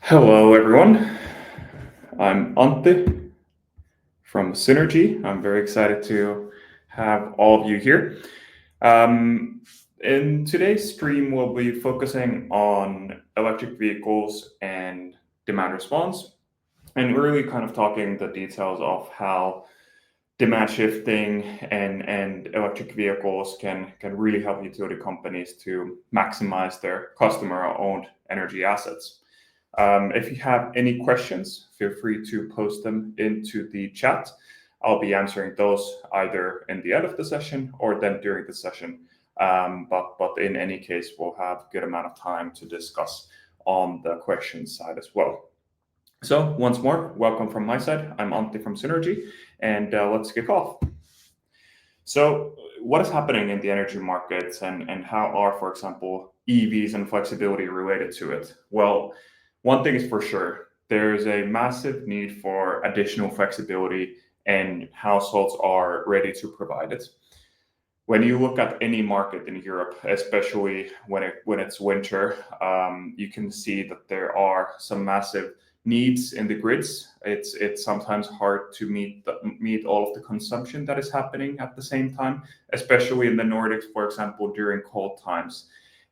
Hello, everyone. I'm Antti from Synergi. I'm very excited to have all of you here. Um, in today's stream, we'll be focusing on electric vehicles and demand response, and really kind of talking the details of how demand shifting and electric vehicles can really help utility companies to maximize their customer-owned energy assets. If you have any questions, feel free to post them into the chat. I'll be answering those either in the end of the session or then during the session. But in any case, we'll have a good amount of time to discuss on the questions side as well. So once more, welcome from my side. I'm Antti from Synergi, and let's kick off. So what is happening in the energy markets and how are, for example, EVs and flexibility related to it? Well, one thing is for sure, there's a massive need for additional flexibility and households are ready to provide it. When you look at any market in Europe, especially when it's winter, you can see that there are some massive needs in the grids. It's sometimes hard to meet all of the consumption that is happening at the same time, especially in the Nordics, for example, during cold times.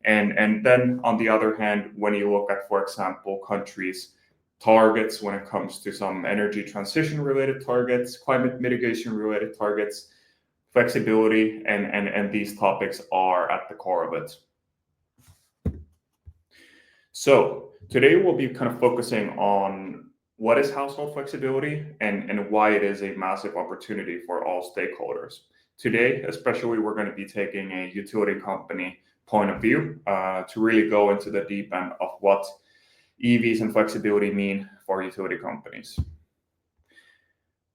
And then on the other hand, when you look at, for example, countries' targets when it comes to some energy transition related targets, climate mitigation related targets, flexibility and these topics are at the core of it. So today we'll be kind of focusing on what is household flexibility and why it is a massive opportunity for all stakeholders. Today, especially, we're going to be taking a utility company point of view to really go into the deep end of what EVs and flexibility mean for utility companies.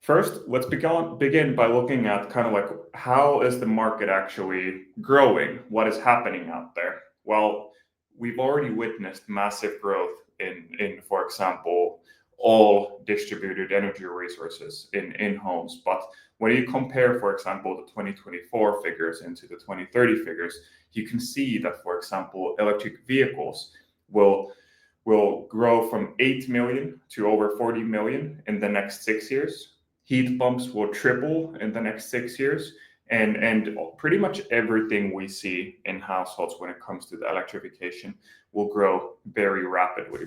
First, let's begin by looking at kind of like how is the market actually growing? What is happening out there? Well, we've already witnessed massive growth in for example, all distributed energy resources in homes. But when you compare, for example, the 2024 figures into the 2030 figures, you can see that, for example, electric vehicles will grow from 8 million to over 40 million in the next 6 years. Heat pumps will triple in the next 6 years. And pretty much everything we see in households when it comes to the electrification will grow very rapidly.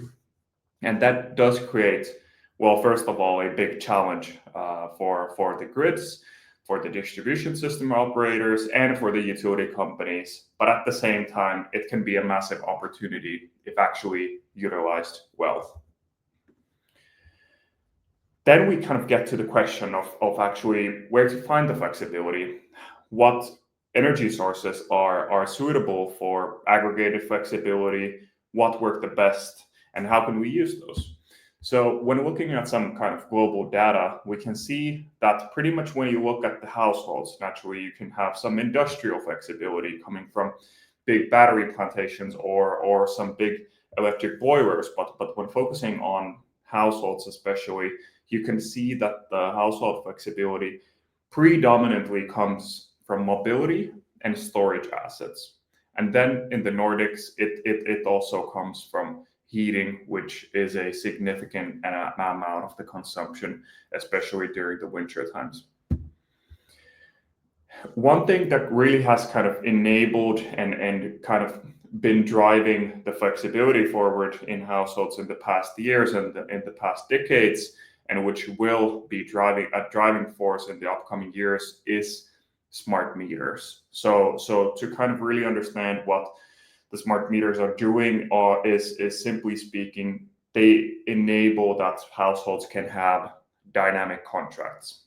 And that does create, well, first of all, a big challenge for the grids, for the distribution system operators, and for the utility companies. But at the same time, it can be a massive opportunity if actually utilized well. Then we kind of get to the question of actually where to find the flexibility, what energy sources are suitable for aggregated flexibility, what work the best, and how can we use those? So when looking at some kind of global data, we can see that pretty much when you look at the households, naturally you can have some industrial flexibility coming from big battery plantations or some big electric boilers. But when focusing on households especially, you can see that the household flexibility predominantly comes from mobility and storage assets. And then in the Nordics, it also comes from heating, which is a significant amount of the consumption, especially during the winter times. One thing that really has kind of enabled and kind of been driving the flexibility forward in households in the past years and in the past decades, and which will be a driving force in the upcoming years, is smart meters. So to kind of really understand what the smart meters are doing is simply speaking, they enable that households can have dynamic contracts,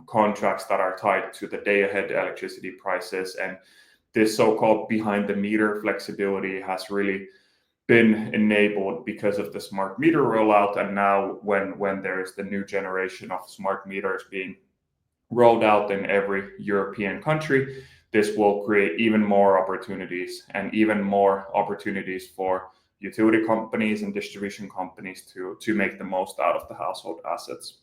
contracts that are tied to the day ahead electricity prices. And this so-called behind the meter flexibility has really been enabled because of the smart meter rollout. And now when there's the new generation of smart meters being rolled out in every European country, this will create even more opportunities for utility companies and distribution companies to make the most out of the household assets.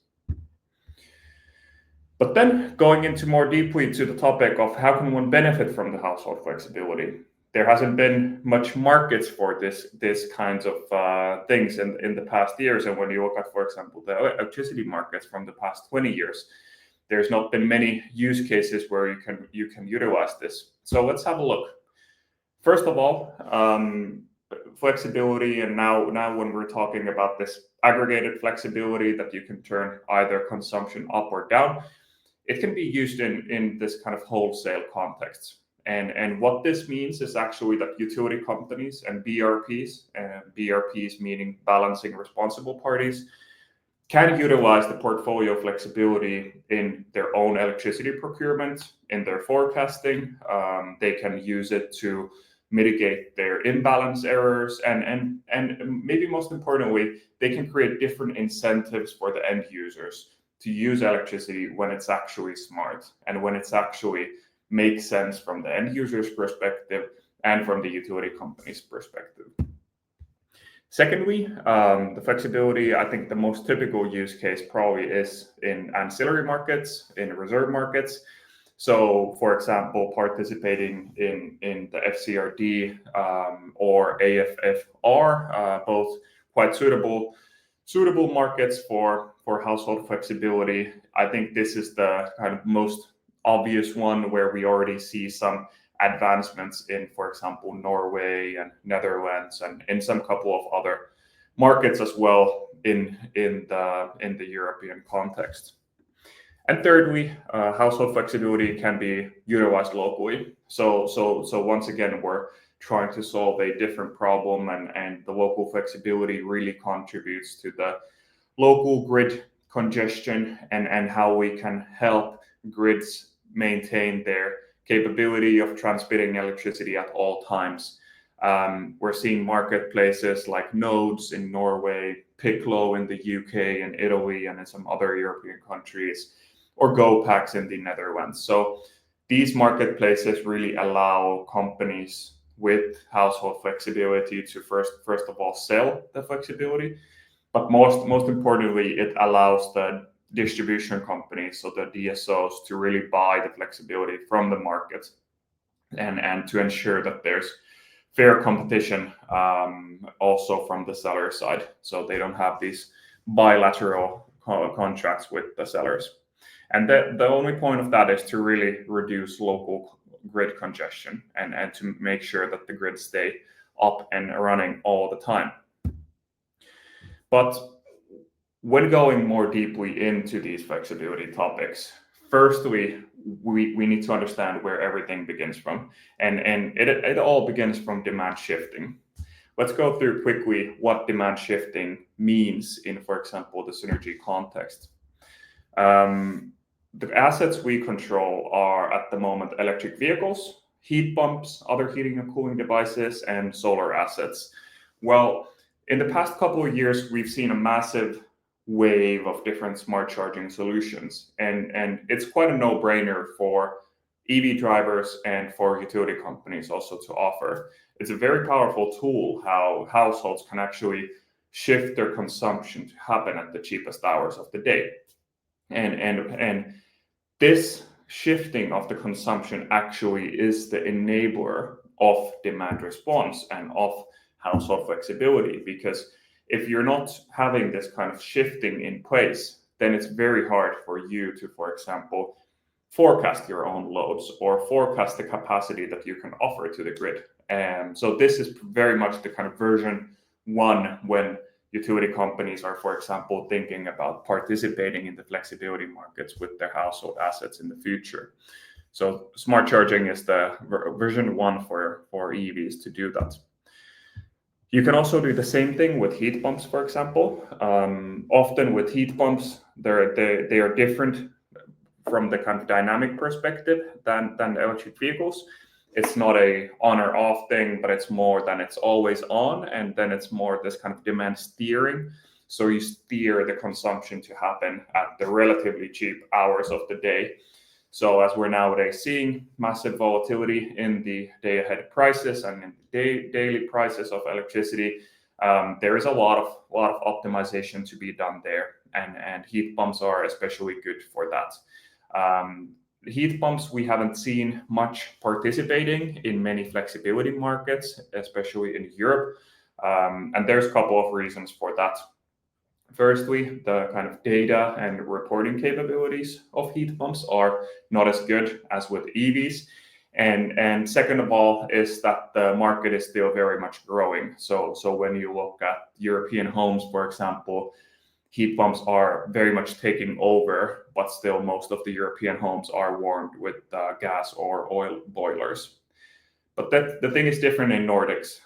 But then going into more deeply to the topic of how can one benefit from the household flexibility? there hasn't been much markets for this kinds of things in the past years. And when you look at, for example, the electricity markets from the past 20 years, there's not been many use cases where you can utilize this. So let's have a look. First of all, flexibility, and now when we're talking about this aggregated flexibility that you can turn either consumption up or down, it can be used in this kind of wholesale context. And what this means is actually that utility companies and BRPs meaning balancing responsible parties, can utilize the portfolio flexibility in their own electricity procurement, in their forecasting. They can use it to mitigate their imbalance errors, and maybe most importantly, they can create different incentives for the end users to use electricity when it's actually smart and when it's actually makes sense from the end user's perspective and from the utility company's perspective. Secondly, the flexibility, I think the most typical use case probably is in ancillary markets, in reserve markets. So, for example, participating in the FCRD or AFFR, both quite suitable markets for household flexibility. I think this is the kind of most obvious one where we already see some advancements in, for example, Norway and Netherlands, and in some couple of other markets as well in the European context. And thirdly, household flexibility can be utilized locally. So once again, we're trying to solve a different problem, and the local flexibility really contributes to the local grid congestion and how we can help grids maintain their capability of transmitting electricity at all times. We're seeing marketplaces like Nodes in Norway, Piclo in the UK and Italy and in some other European countries, or GoPax in the Netherlands. So these marketplaces really allow companies with household flexibility to first of all sell the flexibility, but most importantly, it allows the distribution companies, so the DSOs, to really buy the flexibility from the market and to ensure that there's fair competition also from the seller side, so they don't have these bilateral contracts with the sellers. And the only point of that is to really reduce local grid congestion and to make sure that the grids stay up and running all the time. But when going more deeply into these flexibility topics, firstly, we need to understand where everything begins from. And it all begins from demand shifting. Let's go through quickly what demand shifting means in, for example, the Synergi context. The assets we control are at the moment electric vehicles, heat pumps, other heating and cooling devices, and solar assets. Well, in the past couple of years, we've seen a massive wave of different smart charging solutions, and it's quite a no-brainer for EV drivers and for utility companies also to offer. It's a very powerful tool how households can actually shift their consumption to happen at the cheapest hours of the day. And this shifting of the consumption actually is the enabler of demand response and of household flexibility, because if you're not having this kind of shifting in place, then it's very hard for you to, for example, forecast your own loads or forecast the capacity that you can offer to the grid. And so this is very much the kind of version one when utility companies are, for example, thinking about participating in the flexibility markets with their household assets in the future. So smart charging is the version one for EVs to do that. You can also do the same thing with heat pumps, for example. Often with heat pumps, they are different from the kind of dynamic perspective than electric vehicles. It's not a on or off thing, but it's more than it's always on, and then it's more this kind of demand steering. So you steer the consumption to happen at the relatively cheap hours of the day. So as we're nowadays seeing massive volatility in the day-ahead prices and in the daily prices of electricity, there is a lot of optimization to be done there, and heat pumps are especially good for that. Heat pumps, we haven't seen much participating in many flexibility markets, especially in Europe. And there's a couple of reasons for that. Firstly, the kind of data and reporting capabilities of heat pumps are not as good as with EVs. And second of all is that the market is still very much growing. So when you look at European homes, for example, heat pumps are very much taking over, but still most of the European homes are warmed with gas or oil boilers. But the thing is different in Nordics.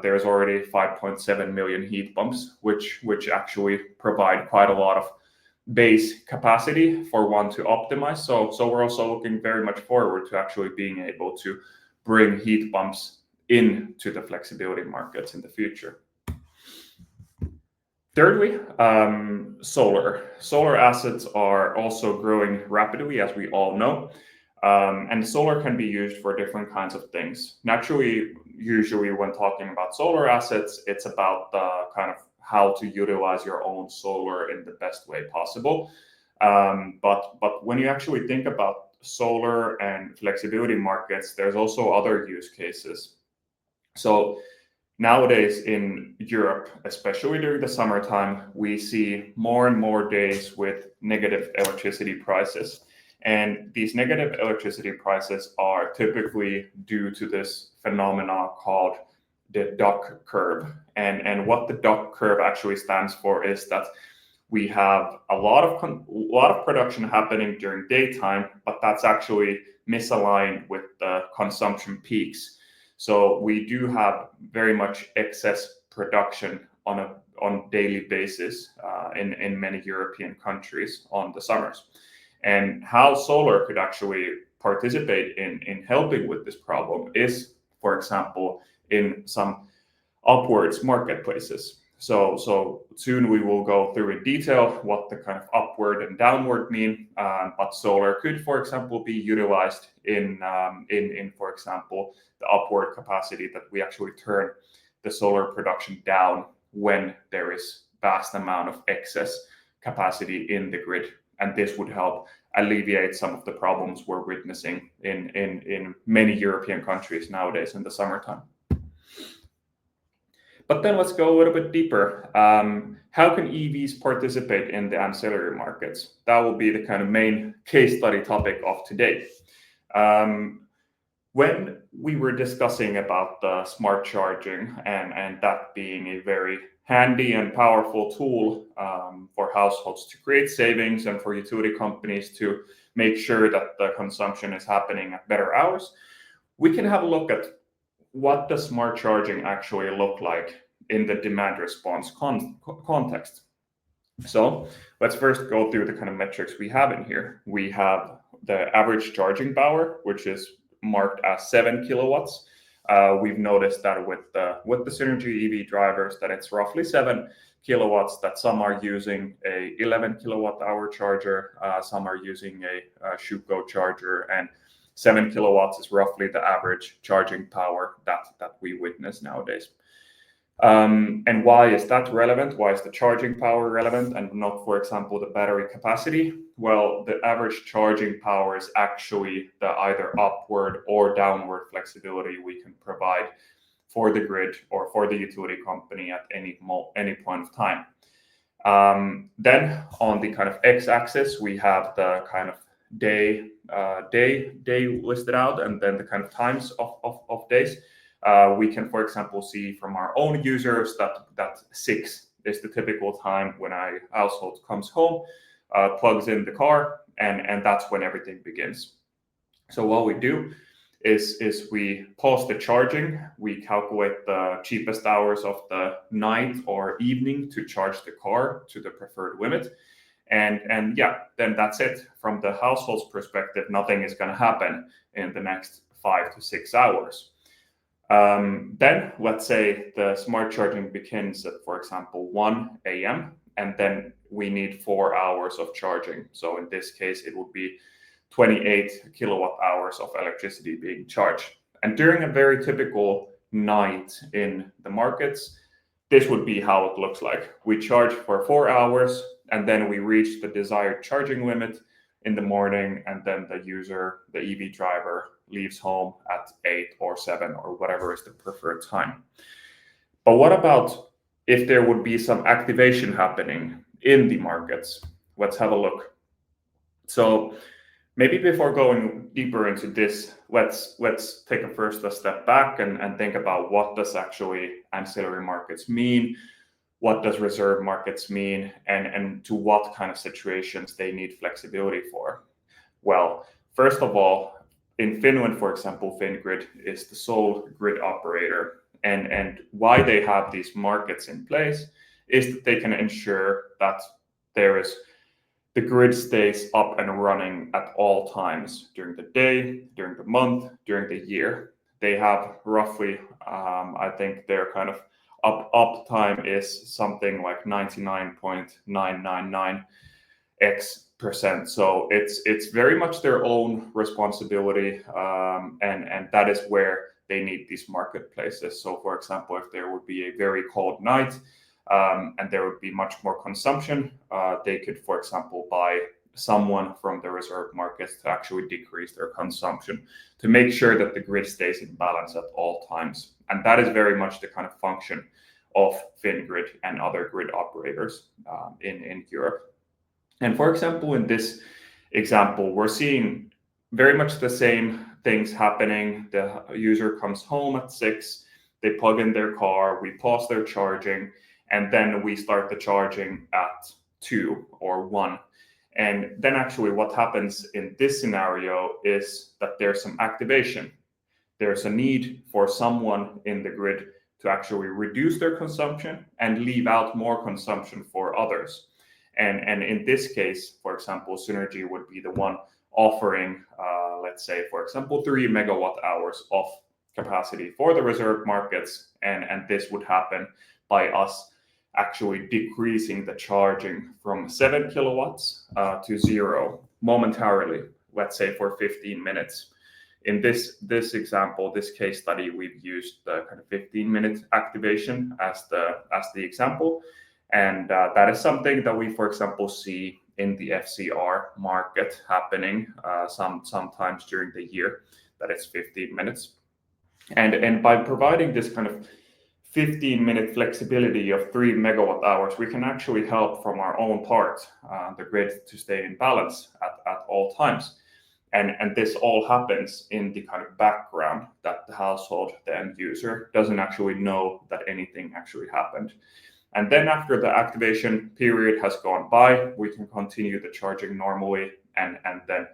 There's already 5.7 million heat pumps, which actually provide quite a lot of base capacity for one to optimize. So we're also looking very much forward to actually being able to bring heat pumps into the flexibility markets in the future. Thirdly, solar. Solar assets are also growing rapidly, as we all know. And solar can be used for different kinds of things. Naturally, usually when talking about solar assets, it's about the kind of how to utilize your own solar in the best way possible. But when you actually think about solar and flexibility markets, there's also other use cases. So nowadays in Europe, especially during the summertime, we see more and more days with negative electricity prices. And these negative electricity prices are typically due to this phenomena called the duck curve. And what the duck curve actually stands for is that we have a lot of production happening during daytime, but that's actually misaligned with the consumption peaks. So we do have very much excess production on a daily basis in many European countries on the summers. And how solar could actually participate in helping with this problem is, for example, in some upwards marketplaces. So soon we will go through in detail what the kind of upward and downward mean. But solar could, for example, be utilized in for example, the upward capacity that we actually turn the solar production down when there is vast amount of excess capacity in the grid. And this would help alleviate some of the problems we're witnessing in many European countries nowadays in the summertime. But then let's go a little bit deeper. How can EVs participate in the ancillary markets? That will be the kind of main case study topic of today. When we were discussing about the smart charging and that being a very handy and powerful tool for households to create savings and for utility companies to make sure that the consumption is happening at better hours, we can have a look at what does smart charging actually look like in the demand response context. So let's first go through the kind of metrics we have in here. We have the average charging power, which is marked as 7 kilowatts. We've noticed that with the Synergi EV drivers that it's roughly 7 kilowatts, that some are using a 11 kilowatt hour charger, some are using a Shuko charger, and 7 kilowatts is roughly the average charging power that we witness nowadays. And why is that relevant? Why is the charging power relevant and not, for example, the battery capacity? Well, the average charging power is actually the either upward or downward flexibility we can provide for the grid or for the utility company at any point of time. Then on the kind of x-axis, we have the kind of day listed out, and then the kind of times of days. We can, for example, see from our own users that 6 is the typical time when a household comes home, plugs in the car, and that's when everything begins. So what we do is we pause the charging, we calculate the cheapest hours of the night or evening to charge the car to the preferred limit. And yeah, then that's it. From the household's perspective, nothing is going to happen in the next 5 to 6 hours. Then let's say the smart charging begins at, for example, 1 a.m. and then we need 4 hours of charging. So in this case, it would be 28 kilowatt hours of electricity being charged. And during a very typical night in the markets, this would be how it looks like. We charge for 4 hours and then we reach the desired charging limit in the morning, and then the user, the EV driver, leaves home at 8 or 7 or whatever is the preferred time. But what about if there would be some activation happening in the markets? Let's have a look. So maybe before going deeper into this, let's take a step back and think about what does actually ancillary markets mean, what does reserve markets mean, and to what kind of situations they need flexibility for. Well, first of all, in Finland, for example, Fingrid is the sole grid operator, and why they have these markets in place is that they can ensure that the grid stays up and running at all times during the day, during the month, during the year. They have roughly, I think their kind of uptime is something like 99.999x%. So it's very much their own responsibility, and that is where they need these marketplaces. So, for example, if there would be a very cold night, and there would be much more consumption, they could, for example, buy someone from the reserve markets to actually decrease their consumption to make sure that the grid stays in balance at all times. And that is very much the kind of function of Fingrid and other grid operators in Europe. And for example, in this example, we're seeing very much the same things happening. The user comes home at 6, they plug in their car, we pause their charging, and then we start the charging at 2 or 1. And then actually what happens in this scenario is that there's some activation. There's a need for someone in the grid to actually reduce their consumption and leave out more consumption for others. And in this case, for example, Synergi would be the one offering, let's say, for example, 3 megawatt hours of capacity for the reserve markets. And this would happen by us actually decreasing the charging from 7 kilowatts to 0 momentarily, let's say for 15 minutes. In this example, this case study, we've used the kind of 15-minute activation as the example. And that is something that we, for example, see in the FCR market happening sometimes during the year, that it's 15 minutes. And by providing this kind of 15-minute flexibility of 3 megawatt hours, we can actually help from our own part the grid to stay in balance at all times. And this all happens in the kind of background that the household, the end user, doesn't actually know that anything actually happened. And then after the activation period has gone by, we can continue the charging normally, and then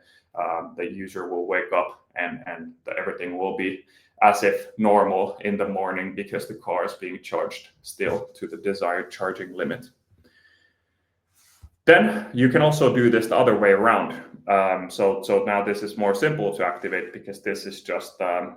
the user will wake up and everything will be as if normal in the morning because the car is being charged still to the desired charging limit. Then you can also do this the other way around. So now this is more simple to activate because this is just the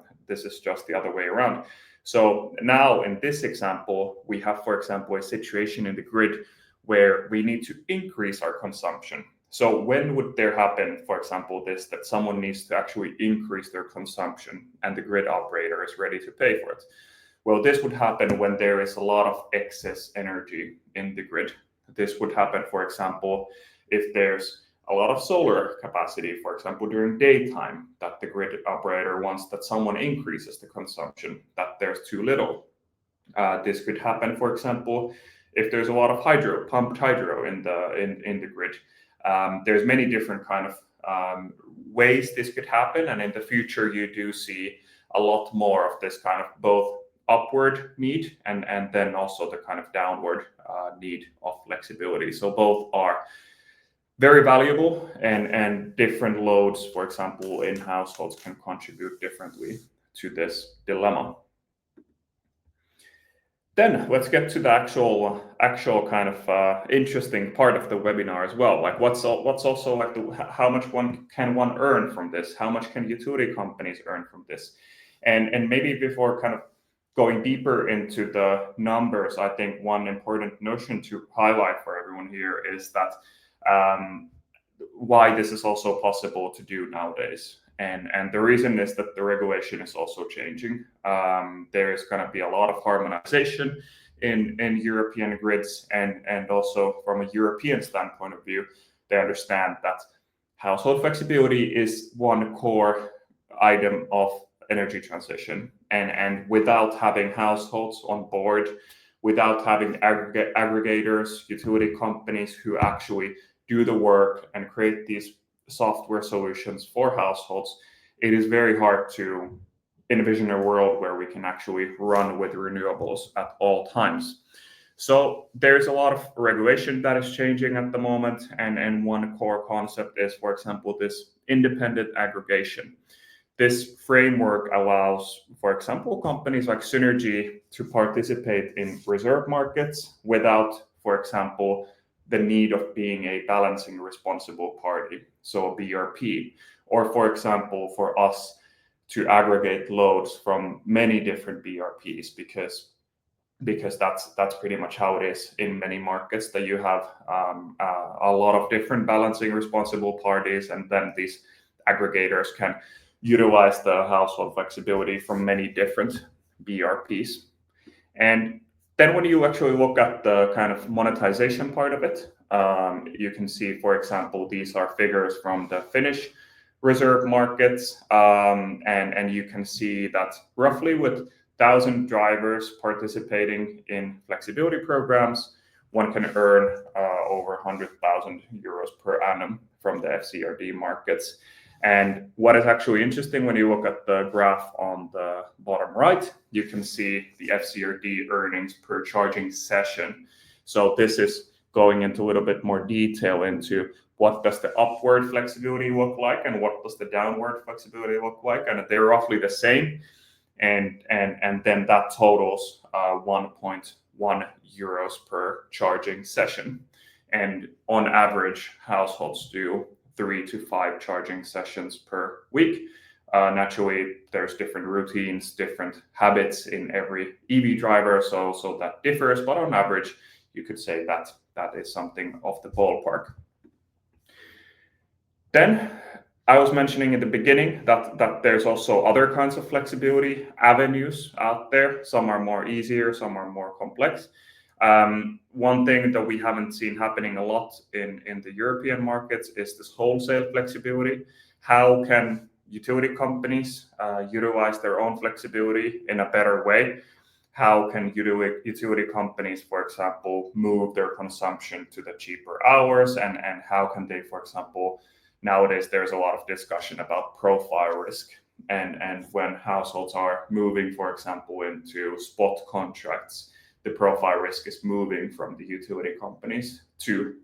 other way around. So now in this example, we have, for example, a situation in the grid where we need to increase our consumption. So when would there happen, for example, that someone needs to actually increase their consumption and the grid operator is ready to pay for it? Well, this would happen when there is a lot of excess energy in the grid. This would happen, for example, if there's a lot of solar capacity, for example, during daytime, that the grid operator wants that someone increases the consumption, that there's too little. This could happen, for example, if there's a lot of pumped hydro in the grid. There's many different kind of ways this could happen, and in the future you do see a lot more of this kind of both upward need and then also the kind of downward need of flexibility. So both are very valuable, and different loads, for example, in households can contribute differently to this dilemma. Then let's get to the actual kind of interesting part of the webinar as well. Like what's also like how much one can earn from this? How much can utility companies earn from this? And maybe before kind of going deeper into the numbers, I think one important notion to highlight for everyone here is that why this is also possible to do nowadays. And the reason is that the regulation is also changing. There is going to be a lot of harmonization in European grids, and also from a European standpoint of view, they understand that household flexibility is one core item of energy transition. And without having households on board, without having aggregators, utility companies who actually do the work and create these software solutions for households, it is very hard to envision a world where we can actually run with renewables at all times. So there's a lot of regulation that is changing at the moment, and one core concept is, for example, this independent aggregation. This framework allows, for example, companies like Synergi to participate in reserve markets without, for example, the need of being a balancing responsible party, so a BRP, or for example, for us to aggregate loads from many different BRPs, because that's pretty much how it is in many markets, that you have a lot of different balancing responsible parties, and then these aggregators can utilize the household flexibility from many different BRPs. And then when you actually look at the kind of monetization part of it, you can see, for example, these are figures from the Finnish reserve markets, and you can see that roughly with 1,000 drivers participating in flexibility programs, one can earn over 100,000 euros per annum from the FCRD markets. And what is actually interesting, when you look at the graph on the bottom right, you can see the FCRD earnings per charging session. So this is going into a little bit more detail into what does the upward flexibility look like and what does the downward flexibility look like, and they're roughly the same. And then that totals 1.1 euros per charging session. And on average, households do 3 to 5 charging sessions per week. Naturally, there's different routines, different habits in every EV driver, so that differs. But on average, you could say that that is something of the ballpark. Then I was mentioning in the beginning that there's also other kinds of flexibility avenues out there. Some are more easier, some are more complex. One thing that we haven't seen happening a lot in the European markets is this wholesale flexibility. How can utility companies utilize their own flexibility in a better way? How can utility companies, for example, move their consumption to the cheaper hours? And how can they, for example, nowadays there's a lot of discussion about profile risk. And when households are moving, for example, into spot contracts, the profile risk is moving from the utility companies to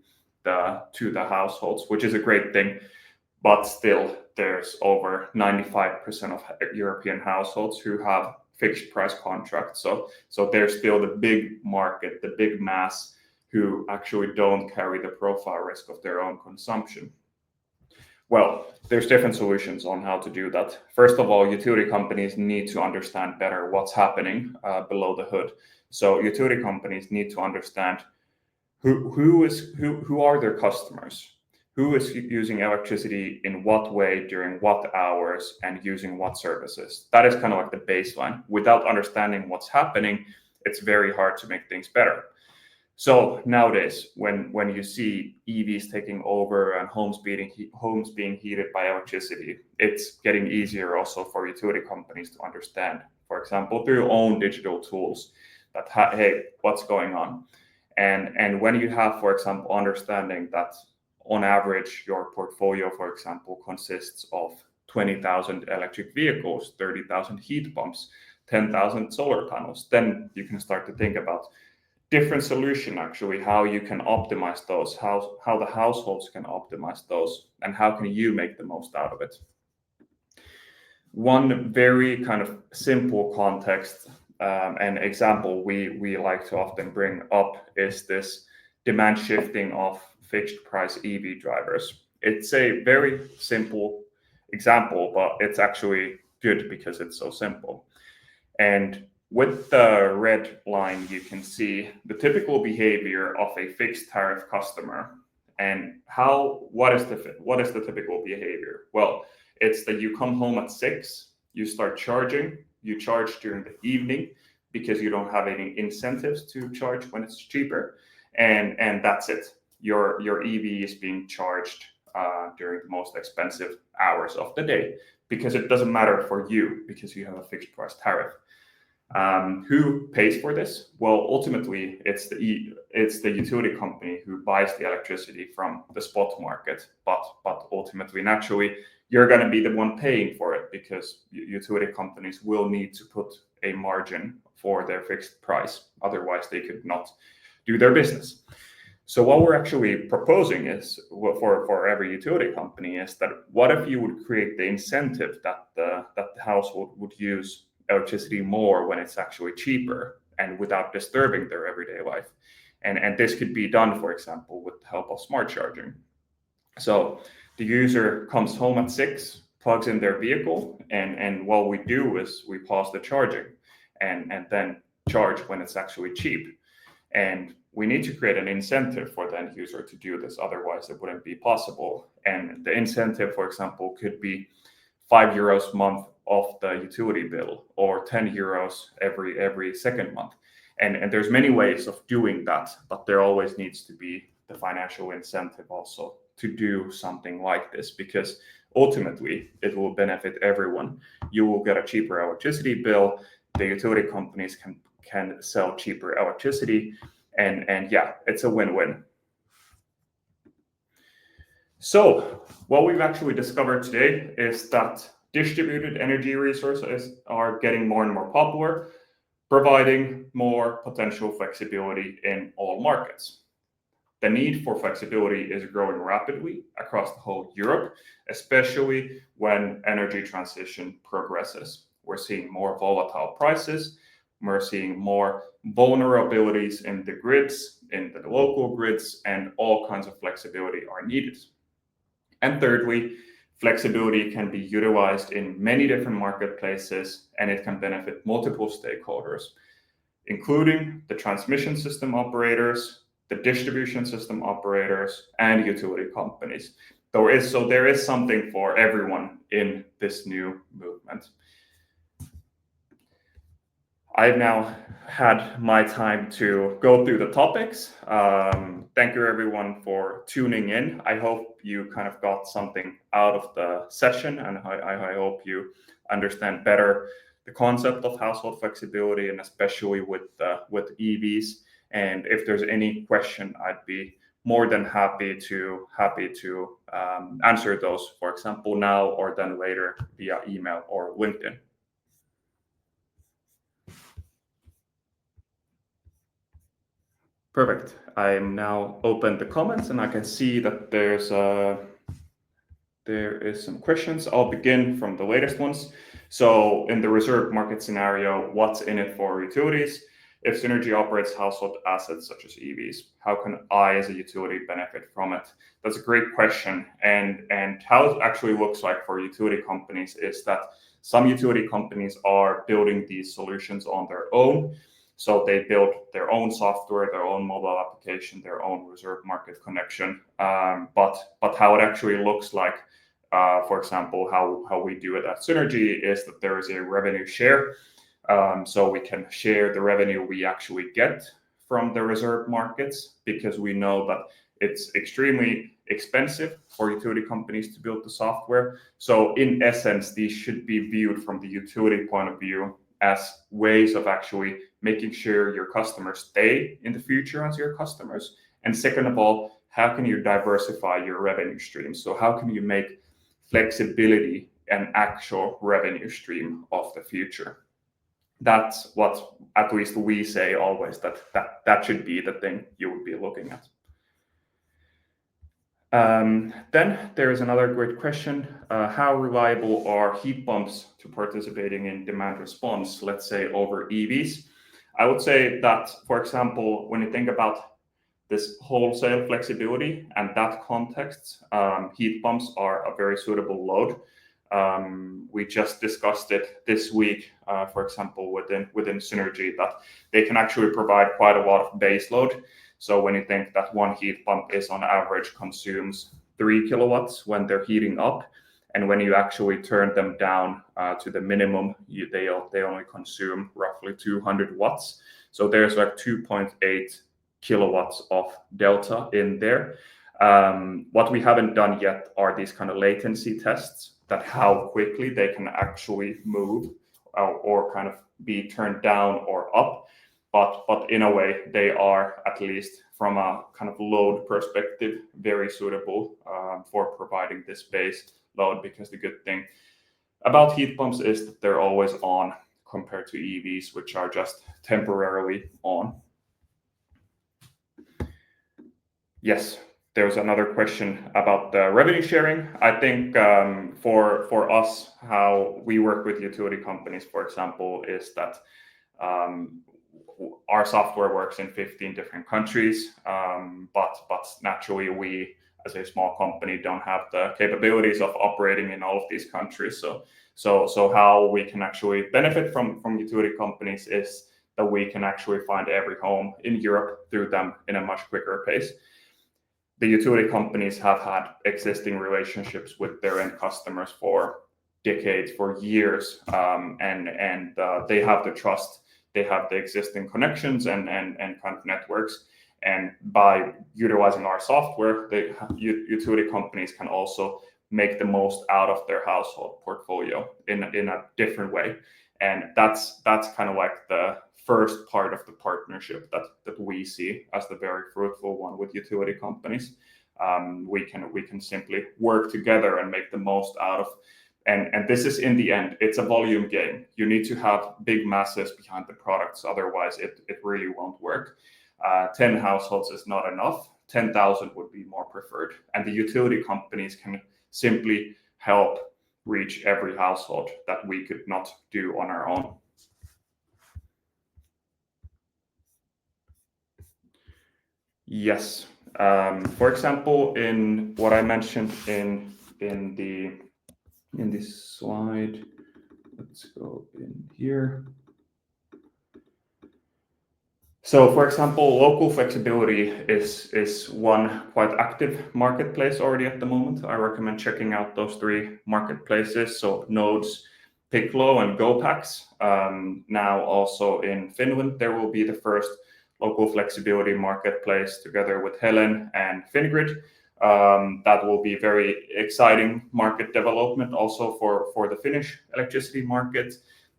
the households, which is a great thing. But still, there's over 95% of European households who have fixed price contracts. So there's still the big market, the big mass, who actually don't carry the profile risk of their own consumption. Well, there's different solutions on how to do that. First of all, utility companies need to understand better what's happening below the hood. So utility companies need to understand who are their customers, who is using electricity in what way during what hours and using what services. That is kind of like the baseline. Without understanding what's happening, it's very hard to make things better. So nowadays, when you see EVs taking over and homes being heated by electricity, it's getting easier also for utility companies to understand, for example, through your own digital tools, that hey, what's going on? And when you have, for example, understanding that on average your portfolio, for example, consists of 20,000 electric vehicles, 30,000 heat pumps, 10,000 solar panels, then you can start to think about different solution, actually, how you can optimize those, how the households can optimize those, and how can you make the most out of it. One very kind of simple context and example we like to often bring up is this demand shifting of fixed price EV drivers. It's a very simple example, but it's actually good because it's so simple. And with the red line, you can see the typical behavior of a fixed tariff customer. And what is the typical behavior? Well, it's that you come home at 6, you start charging, you charge during the evening because you don't have any incentives to charge when it's cheaper, and that's it. Your EV is being charged during the most expensive hours of the day, because it doesn't matter for you because you have a fixed price tariff. Who pays for this? Well, ultimately, it's the utility company who buys the electricity from the spot market. But ultimately, naturally, you're going to be the one paying for it, because utility companies will need to put a margin for their fixed price. Otherwise, they could not do their business. So what we're actually proposing is, for every utility company, is that what if you would create the incentive that the household would use electricity more when it's actually cheaper and without disturbing their everyday life. And this could be done, for example, with the help of smart charging. So the user comes home at 6, plugs in their vehicle, and what we do is we pause the charging and then charge when it's actually cheap. And we need to create an incentive for the end user to do this, otherwise it wouldn't be possible. And the incentive, for example, could be €5 a month off the utility bill, or €10 every second month. And there's many ways of doing that, but there always needs to be the financial incentive also to do something like this, because ultimately it will benefit everyone. You will get a cheaper electricity bill, the utility companies can sell cheaper electricity, and yeah, it's a win-win. So what we've actually discovered today is that distributed energy resources are getting more and more popular, providing more potential flexibility in all markets. The need for flexibility is growing rapidly across the whole Europe, especially when energy transition progresses. We're seeing more volatile prices, we're seeing more vulnerabilities in the grids, in the local grids, and all kinds of flexibility are needed. And thirdly, flexibility can be utilized in many different marketplaces, and it can benefit multiple stakeholders, including the transmission system operators, the distribution system operators, and utility companies. So there is something for everyone in this new movement. I've now had my time to go through the topics. Thank you everyone for tuning in. I hope you kind of got something out of the session, and I hope you understand better the concept of household flexibility, and especially with EVs. And if there's any question, I'd be more than happy to answer those, for example, now or then later via email or LinkedIn. Perfect. I am now open the comments, and I can see that there is some questions. I'll begin from the latest ones. So in the reserve market scenario, what's in it for utilities? If Synergi operates household assets such as EVs, how can I as a utility benefit from it? That's a great question. And how it actually looks like for utility companies is that some utility companies are building these solutions on their own. So they build their own software, their own mobile application, their own reserve market connection. But how it actually looks like, for example, how we do it at Synergi, is that there is a revenue share. So we can share the revenue we actually get from the reserve markets, because we know that it's extremely expensive for utility companies to build the software. So in essence, these should be viewed from the utility point of view as ways of actually making sure your customers stay in the future as your customers. And second of all, how can you diversify your revenue streams? So how can you make flexibility an actual revenue stream of the future? That's what at least we say always, that should be the thing you would be looking at. Then there is another great question. How reliable are heat pumps to participating in demand response, let's say over EVs? I would say that, for example, when you think about this wholesale flexibility and that context, heat pumps are a very suitable load. We just discussed it this week, for example, within Synergi, that they can actually provide quite a lot of base load. So when you think that one heat pump is on average consumes 3 kilowatts when they're heating up, and when you actually turn them down to the minimum, they only consume roughly 200 watts. So there's like 2.8 kilowatts of delta in there. What we haven't done yet are these kind of latency tests, that how quickly they can actually move or kind of be turned down or up. But in a way, they are, at least from a kind of load perspective, very suitable for providing this base load, because the good thing about heat pumps is that they're always on compared to EVs, which are just temporarily on. Yes, there's another question about the revenue sharing. I think for us, how we work with utility companies, for example, is that our software works in 15 different countries, but naturally we, as a small company, don't have the capabilities of operating in all of these countries. So how we can actually benefit from utility companies is that we can actually find every home in Europe through them in a much quicker pace. The utility companies have had existing relationships with their end customers for decades, for years, and they have the trust, they have the existing connections and kind of networks. And by utilizing our software, the utility companies can also make the most out of their household portfolio in a different way. And that's kind of like the first part of the partnership that we see as the very fruitful one with utility companies. We can simply work together and make the most out of. And this is, in the end, it's a volume game. You need to have big masses behind the products, otherwise it really won't work. 10 households is not enough. 10,000 would be more preferred. And the utility companies can simply help reach every household that we could not do on our own. Yes. For example, in what I mentioned in this slide, let's go in here. So, for example, local flexibility is one quite active marketplace already at the moment. I recommend checking out those 3 marketplaces. So Nodes, Piccolo, and GoPax. Now also in Finland, there will be the first local flexibility marketplace together with Helen and Fingrid. That will be very exciting market development also for the Finnish electricity market.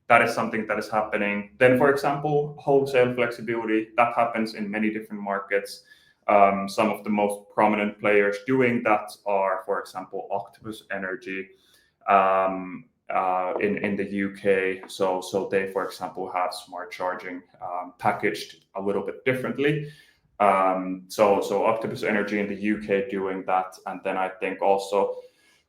That is something that is happening. Then, for example, wholesale flexibility, that happens in many different markets. Some of the most prominent players doing that are, for example, Octopus Energy in the UK. So they, for example, have smart charging packaged a little bit differently. So Octopus Energy in the UK doing that, and then I think also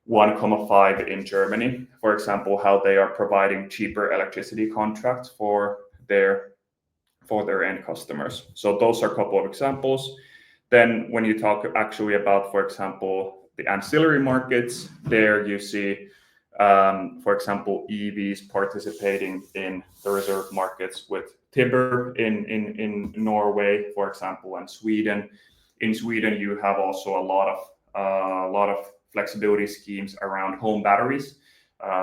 1,5 in Germany, for example, how they are providing cheaper electricity contracts for their end customers. So those are a couple of examples. Then when you talk actually about, for example, the ancillary markets, there you see, for example, EVs participating in the reserve markets with Tibber in Norway, for example, and Sweden. In Sweden, you have also a lot of flexibility schemes around home batteries.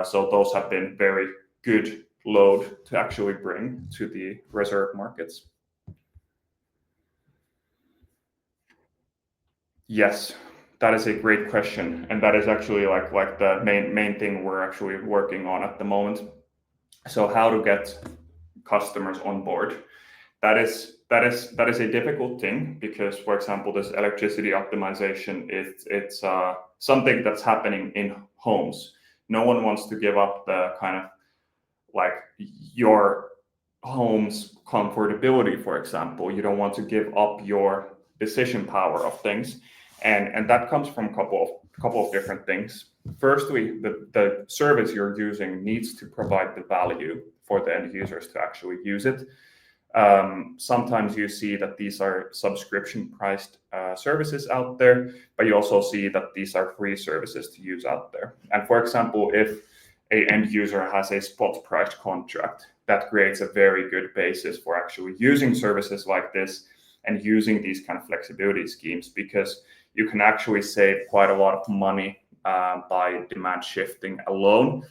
So those have been very good load to actually bring to the reserve markets. Yes, that is a great question, and that is actually like the main thing we're actually working on at the moment. So how to get customers on board? That is a difficult thing, because, for example, this electricity optimization it's something that's happening in homes. No one wants to give up the kind of like your home's comfortability, for example. You don't want to give up your decision power of things, and that comes from a couple of different things. Firstly, the service you're using needs to provide the value for the end users to actually use it. Sometimes you see that these are subscription priced services out there, but you also see that these are free services to use out there. And for example, if a end user has a spot price contract, that creates a very good basis for actually using services like this and using these kind of flexibility schemes, because you can actually save quite a lot of money by demand shifting alone.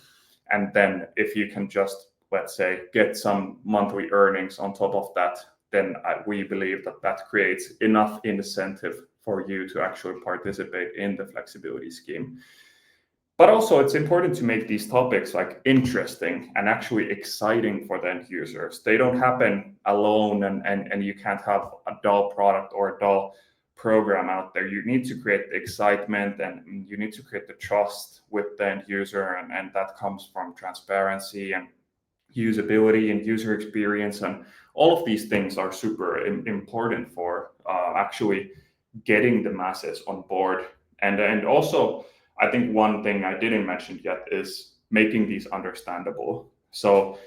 And then if you can just, let's say, get some monthly earnings on top of that, then we believe that that creates enough incentive for you to actually participate in the flexibility scheme. But also, it's important to make these topics like interesting and actually exciting for the end users. They don't happen alone, and you can't have a dull product or a dull program out there. You need to create the excitement, and you need to create the trust with the end user, and that comes from transparency and usability and user experience. And all of these things are super important for actually getting the masses on board. And also, I think one thing I didn't mention yet is making these understandable. So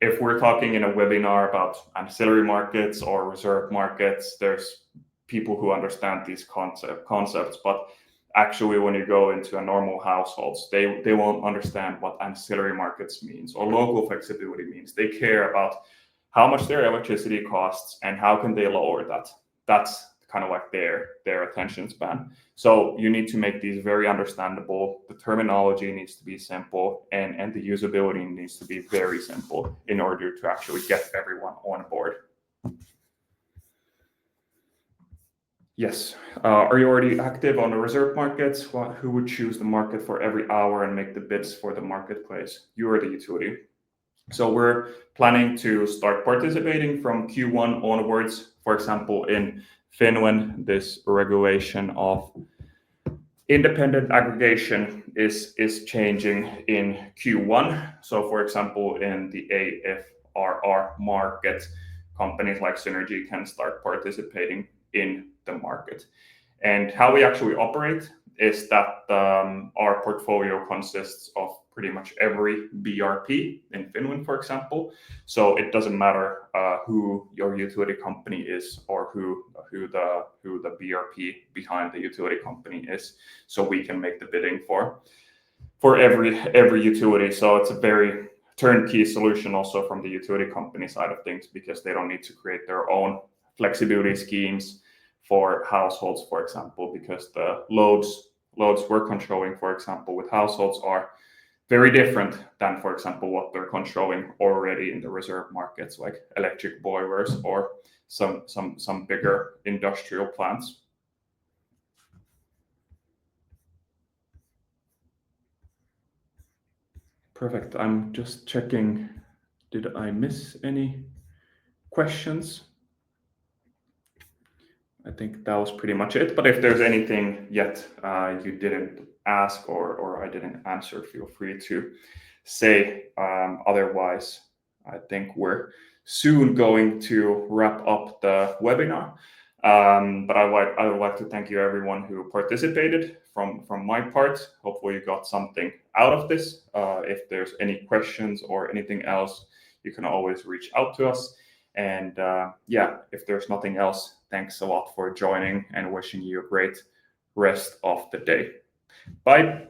if we're talking in a webinar about ancillary markets or reserve markets, there's people who understand these concepts, but actually when you go into a normal households, they won't understand what ancillary markets means or local flexibility means. They care about how much their electricity costs and how can they lower that. That's kind of like their attention span. So you need to make these very understandable. The terminology needs to be simple, and the usability needs to be very simple in order to actually get everyone on board. Yes. Are you already active on the reserve markets? Who would choose the market for every hour and make the bids for the marketplace? You are the utility. So we're planning to start participating from Q1 onwards. For example, in Finland, this regulation of independent aggregation is changing in Q1. So for example, in the AFRR market, companies like Synergi can start participating in the market. And how we actually operate is that our portfolio consists of pretty much every BRP in Finland, for example. So it doesn't matter who your utility company is or who the BRP behind the utility company is. So we can make the bidding for every utility. So it's a very turnkey solution also from the utility company side of things, because they don't need to create their own flexibility schemes for households, for example, because the loads we're controlling, for example, with households are very different than, for example, what they're controlling already in the reserve markets, like electric boilers or some bigger industrial plants. Perfect. I'm just checking, did I miss any questions? I think that was pretty much it. But if there's anything yet you didn't ask or I didn't answer, feel free to say. Otherwise, I think we're soon going to wrap up the webinar. But I would like to thank you, everyone who participated from my part. Hopefully you got something out of this. If there's any questions or anything else, you can always reach out to us. And yeah, if there's nothing else, thanks a lot for joining and wishing you a great rest of the day. Bye.